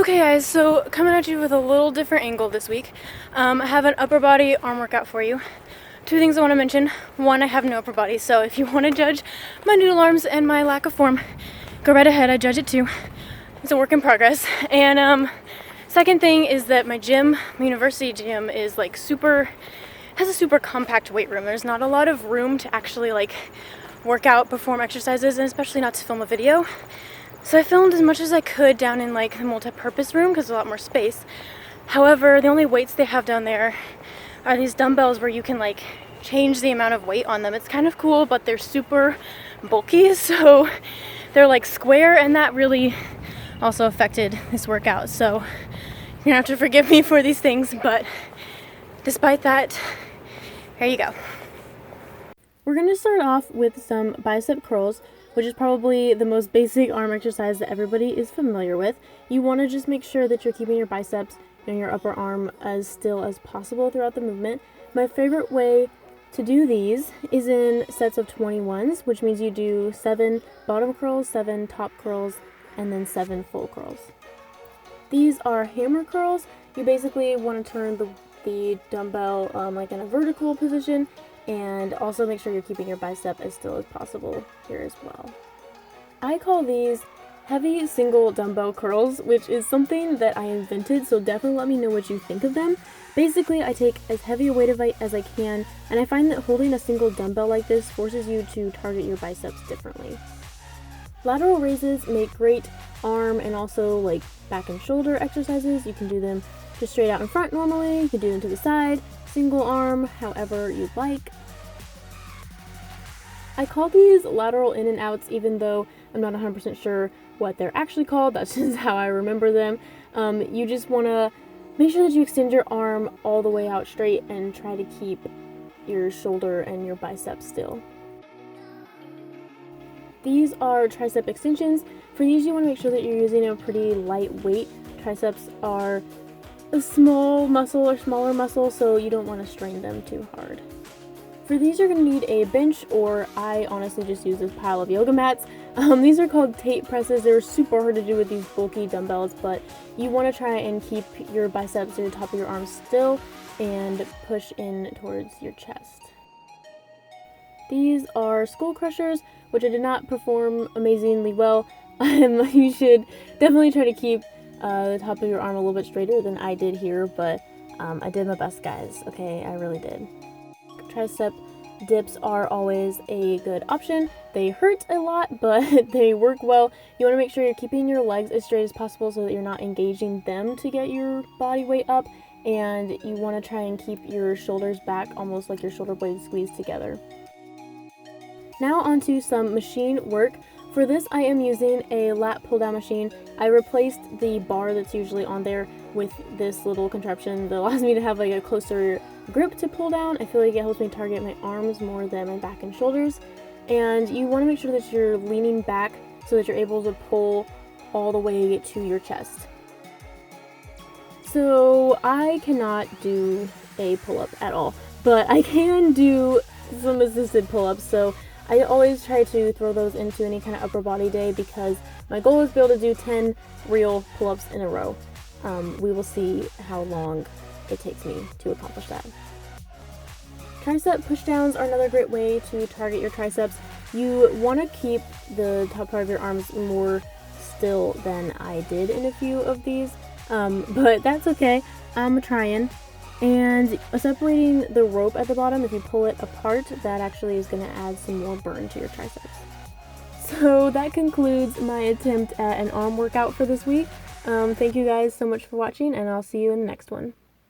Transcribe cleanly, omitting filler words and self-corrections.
Okay guys, so coming at you with a little different angle this week. I have an upper body arm workout for you. Two things I want to mention. One, I have no upper body, so if you want to judge my noodle arms and my lack of form, go right ahead, I judge it too. It's a work in progress. And second thing is that my gym, my university gym, is like has a super compact weight room. There's not a lot of room to actually like work out, perform exercises, and especially not to film a video. So I filmed as much as I could down in like the multi-purpose room because there's a lot more space. However, the only weights they have down there are these dumbbells where you can like change the amount of weight on them. It's kind of cool, but they're super bulky, so they're like square, and that really also affected this workout. So you're gonna have to forgive me for these things, but despite that, here you go. We're gonna start off with some bicep curls, which is probably the most basic arm exercise that everybody is familiar with. You want to just make sure that you're keeping your biceps and your upper arm as still as possible throughout the movement. My favorite way to do these is in sets of 21s, which means you do 7 bottom curls, 7 top curls, and then 7 full curls. These are hammer curls. You basically want to turn the dumbbell like in a vertical position, and also make sure you're keeping your bicep as still as possible here as well. I call these heavy single dumbbell curls, which is something that I invented, so definitely let me know what you think of them. Basically, I take as heavy a weight as I can, and I find that holding a single dumbbell like this forces you to target your biceps differently. Lateral raises make great arm and also like back and shoulder exercises. You can do them just straight out in front normally, you can do them to the side, single arm, however you'd like. I call these lateral in and outs even though I'm not 100% sure what they're actually called. That's just how I remember them. You just want to make sure that you extend your arm all the way out straight and try to keep your shoulder and your bicep still. These are tricep extensions. For these, you want to make sure that you're using a pretty light weight. Triceps are a small muscle or smaller muscle, so you don't want to strain them too hard. For these, you're going to need a bench, or I honestly just use this pile of yoga mats. These are called tape presses. They're super hard to do with these bulky dumbbells, but you want to try and keep your biceps or the top of your arms still and push in towards your chest. These are skull crushers, which I did not perform amazingly well. You should definitely try to keep the top of your arm a little bit straighter than I did here, but I did my best, guys. Okay, I really did. Tricep dips are always a good option. They hurt a lot, but they work well. You want to make sure you're keeping your legs as straight as possible so that you're not engaging them to get your body weight up, and you want to try and keep your shoulders back almost like your shoulder blades squeezed together. Now onto some machine work. For this, I am using a lat pull down machine. I replaced the bar that's usually on there with this little contraption that allows me to have like a closer grip to pull down. I feel like it helps me target my arms more than my back and shoulders. And you want to make sure that you're leaning back so that you're able to pull all the way to your chest. So I cannot do a pull-up at all, but I can do some assisted pull-ups. So I always try to throw those into any kind of upper body day because my goal is to be able to do 10 real pull-ups in a row. We will see how long it takes me to accomplish that. Tricep pushdowns are another great way to target your triceps. You want to keep the top part of your arms more still than I did in a few of these, but that's okay. I'm trying. And separating the rope at the bottom, if you pull it apart, that actually is going to add some more burn to your triceps. So that concludes my attempt at an arm workout for this week. Thank you guys so much for watching, and I'll see you in the next one.